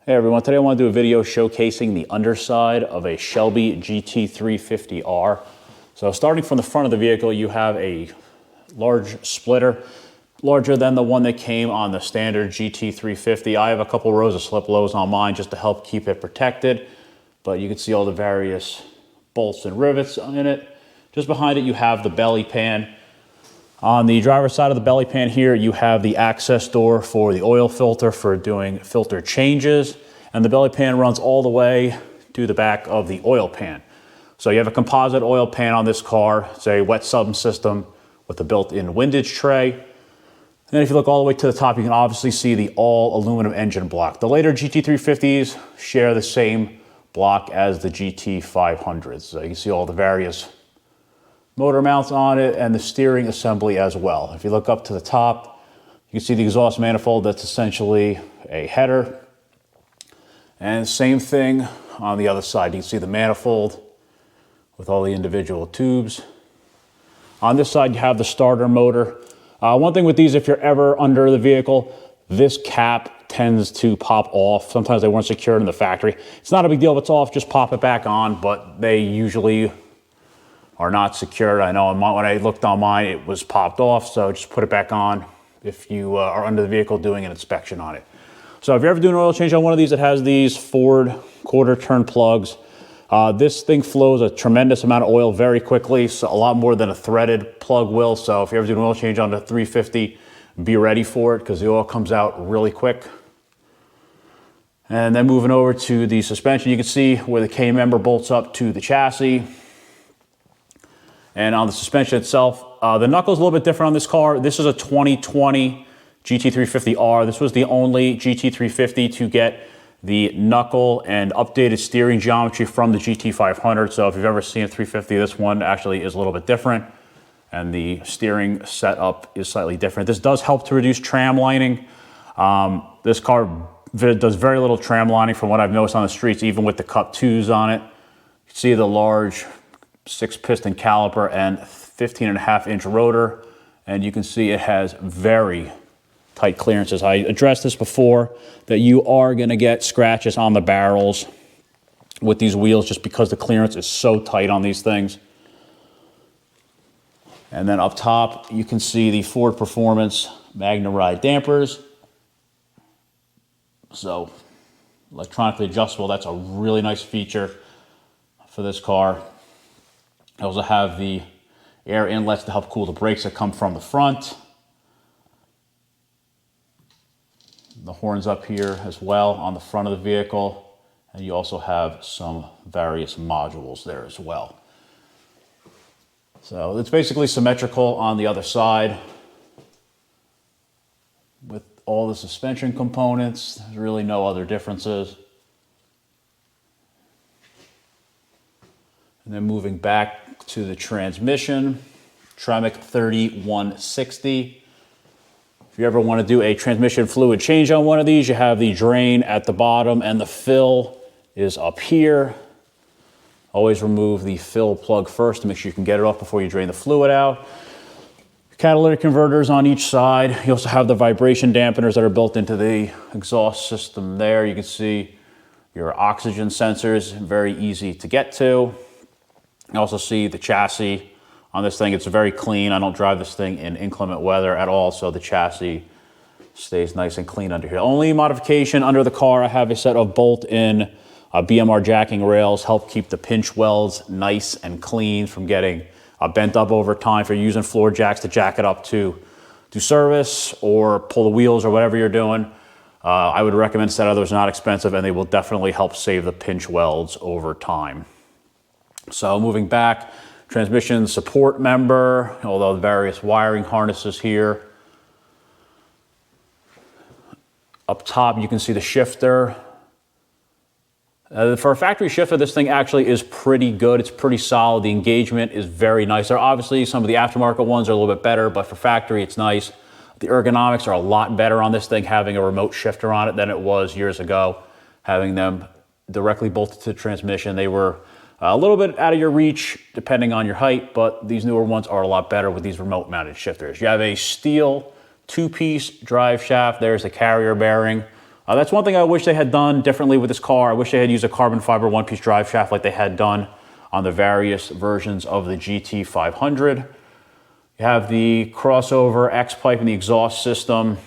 Hey everyone, today I want to do a video showcasing the underside of a Shelby GT350R. So starting from the front of the vehicle, you have a large splitter, larger than the one that came on the standard GT350. I have a couple rows of slip lows on mine just to help keep it protected, but you can see all the various bolts and rivets in it. Just behind it, you have the belly pan. On the driver's side of the belly pan here, you have the access door for the oil filter for doing filter changes. And the belly pan runs all the way to the back of the oil pan. So you have a composite oil pan on this car. It's a wet sub system with a built-in windage tray. And then if you look all the way to the top, you can obviously see the all aluminum engine block. The later GT350s share the same block as the GT500s. So you can see all the various motor mounts on it and the steering assembly as well. If you look up to the top, you can see the exhaust manifold. That's essentially a header. And same thing on the other side. You can see the manifold with all the individual tubes. On this side, you have the starter motor. One thing with these, if you're ever under the vehicle, this cap tends to pop off. Sometimes they weren't secured in the factory. It's not a big deal if it's off, just pop it back on, but they usually are not secured. I know when I looked on mine, it was popped off, so just put it back on if you are under the vehicle doing an inspection on it. So if you're ever doing an oil change on one of these, it has these Ford quarter turn plugs. This thing flows a tremendous amount of oil very quickly, so a lot more than a threaded plug will. So if you're ever doing an oil change on the 350, be ready for it because the oil comes out really quick. And then moving over to the suspension, you can see where the K-member bolts up to the chassis. And on the suspension itself, the knuckle's a little bit different on this car. This is a 2020 GT350R. This was the only GT350 to get the knuckle and updated steering geometry from the GT500. So if you've ever seen a 350, this one actually is a little bit different. And the steering setup is slightly different. This does help to reduce tram lining. This car does very little tram lining from what I've noticed on the streets, even with the Cup 2s on it. You see the large 6-piston caliper and 15.5-inch rotor, and you can see it has very tight clearances. I addressed this before, that you are going to get scratches on the barrels with these wheels just because the clearance is so tight on these things. And then up top, you can see the Ford Performance Magna Ride dampers. So electronically adjustable, that's a really nice feature for this car. I also have the air inlets to help cool the brakes that come from the front. The horns up here as well on the front of the vehicle. And you also have some various modules there as well. So it's basically symmetrical on the other side with all the suspension components. There's really no other differences. And then moving back to the transmission, Tremec 3160. If you ever want to do a transmission fluid change on one of these, you have the drain at the bottom and the fill is up here. Always remove the fill plug first to make sure you can get it off before you drain the fluid out. Catalytic converters on each side. You also have the vibration dampeners that are built into the exhaust system there. You can see your oxygen sensors, very easy to get to. You also see the chassis on this thing. It's very clean. I don't drive this thing in inclement weather at all, so the chassis stays nice and clean under here. Only modification under the car, I have a set of bolt-in BMR jacking rails, help keep the pinch welds nice and clean from getting bent up over time. If you're using floor jacks to jack it up to do service or pull the wheels or whatever you're doing, I would recommend a set of those. Not expensive, and they will definitely help save the pinch welds over time. So moving back, transmission support member, although the various wiring harnesses here. Up top, you can see the shifter. For a factory shifter, this thing actually is pretty good. It's pretty solid. The engagement is very nice. There are obviously some of the aftermarket ones are a little bit better, but for factory, it's nice. The ergonomics are a lot better on this thing, having a remote shifter on it than it was years ago. Having them directly bolted to the transmission, they were a little bit out of your reach depending on your height, but these newer ones are a lot better with these remote mounted shifters. You have a steel 2-piece drive shaft. There's the carrier bearing That's one thing I wish they had done differently with this car. I wish they had used a carbon fiber one-piece drive shaft like they had done on the various versions of the GT500. You have the crossover X-pipe in the exhaust system,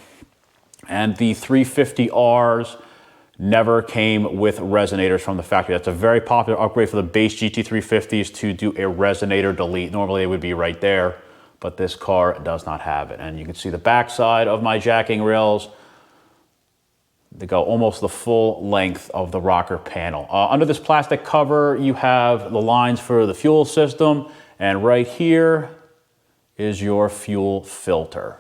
and the 350Rs never came with resonators from the factory. That's a very popular upgrade for the base GT350s to do a resonator delete. Normally it would be right there, but this car does not have it. And you can see the backside of my jacking rails. They go almost the full length of the rocker panel. Under this plastic cover, you have the lines for the fuel system, and right here is your fuel filter.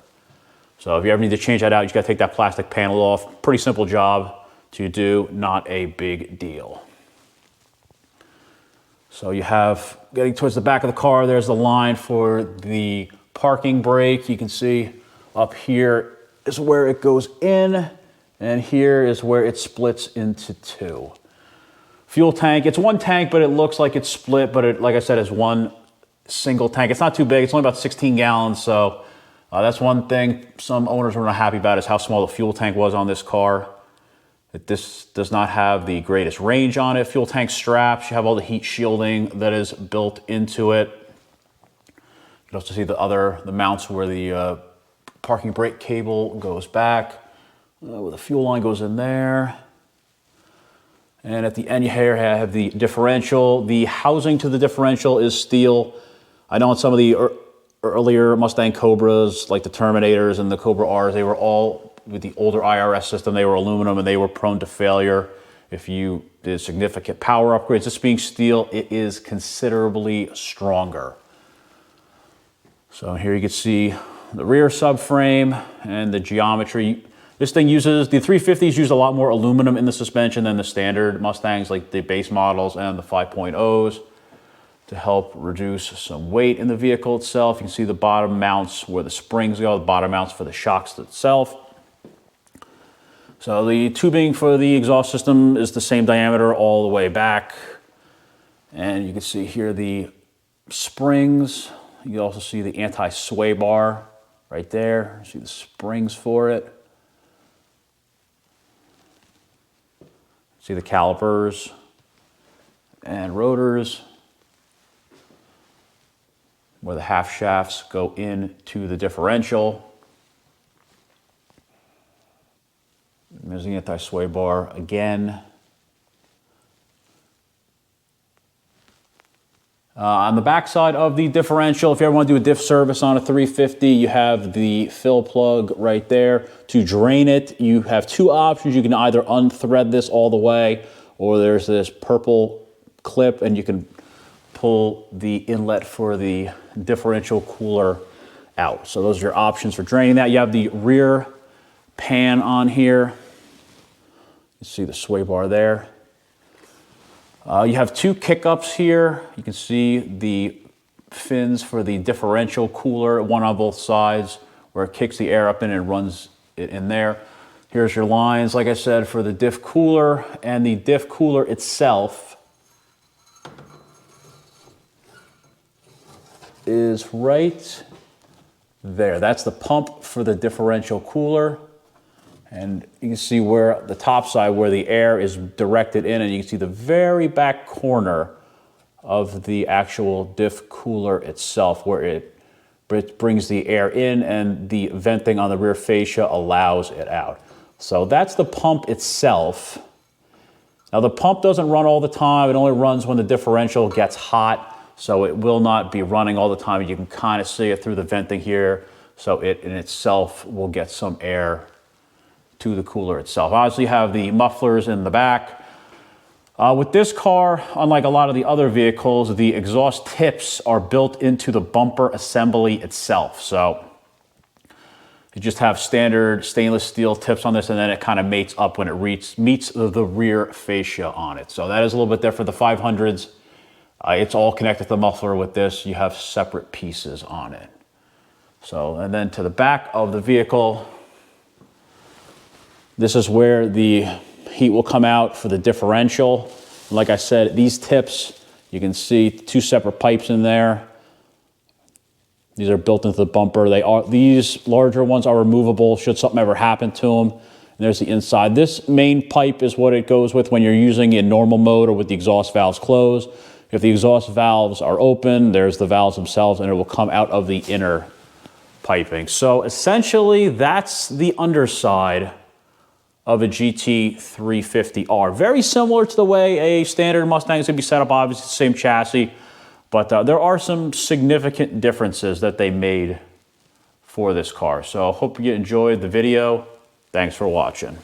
So if you ever need to change that out, you just gotta take that plastic panel off. Pretty simple job to do, not a big deal. So you have, getting towards the back of the car, there's the line for the parking brake. You can see up here is where it goes in, and here is where it splits into two. Fuel tank, it's one tank, but it looks like it's split, but it, like I said, is one single tank. It's not too big, it's only about 16 gallons, so that's one thing some owners were not happy about, is how small the fuel tank was on this car. This does not have the greatest range on it. Fuel tank straps, you have all the heat shielding that is built into it. You can also see the mounts where the parking brake cable goes back. Where the fuel line goes in there. And at the end here, I have the differential. The housing to the differential is steel. I know in some of the earlier Mustang Cobras, like the Terminators and the Cobra Rs, they were all, with the older IRS system, they were aluminum and they were prone to failure if you did significant power upgrades. This being steel, it is considerably stronger. So here you can see the rear subframe and the geometry. This thing uses, the 350s use a lot more aluminum in the suspension than the standard Mustangs, like the base models and the 5.0s, to help reduce some weight in the vehicle itself. You can see the bottom mounts where the springs go, the bottom mounts for the shocks itself. So the tubing for the exhaust system is the same diameter all the way back. And you can see here the springs. You can also see the anti-sway bar right there. See the springs for it. See the calipers and rotors where the half shafts go into the differential. There's the anti-sway bar again. On the backside of the differential, if you ever want to do a diff service on a 350, you have the fill plug right there. To drain it, you have two options. You can either unthread this all the way, or there's this purple clip and you can pull the inlet for the differential cooler out. So those are your options for draining that. You have the rear pan on here. You see the sway bar there. You have two kick-ups here. You can see the fins for the differential cooler, one on both sides, where it kicks the air up in and runs it in there. Here's your lines, like I said, for the diff cooler, and the diff cooler itself is right there. That's the pump for the differential cooler. And you can see where the top side, where the air is directed in, and you can see the very back corner of the actual diff cooler itself, where it brings the air in and the venting on the rear fascia allows it out. So that's the pump itself. Now the pump doesn't run all the time. It only runs when the differential gets hot, so it will not be running all the time. You can kind of see it through the venting here, so it in itself will get some air to the cooler itself. Obviously you have the mufflers in the back. With this car, unlike a lot of the other vehicles, the exhaust tips are built into the bumper assembly itself. So you just have standard stainless steel tips on this, and then it kind of mates up when it meets the rear fascia on it. So that is a little bit different. The 500s, it's all connected to the muffler. With this, you have separate pieces on it. So, and then to the back of the vehicle, this is where the heat will come out for the differential. Like I said, these tips, you can see two separate pipes in there. These are built into the bumper. These larger ones are removable should something ever happen to them. And there's the inside. This main pipe is what it goes with when you're using in normal mode or with the exhaust valves closed. If the exhaust valves are open, there's the valves themselves, and it will come out of the inner piping. So essentially, that's the underside of a GT350R. Very similar to the way a standard Mustang is going to be set up, obviously the same chassis, but there are some significant differences that they made for this car. So I hope you enjoyed the video. Thanks for watching.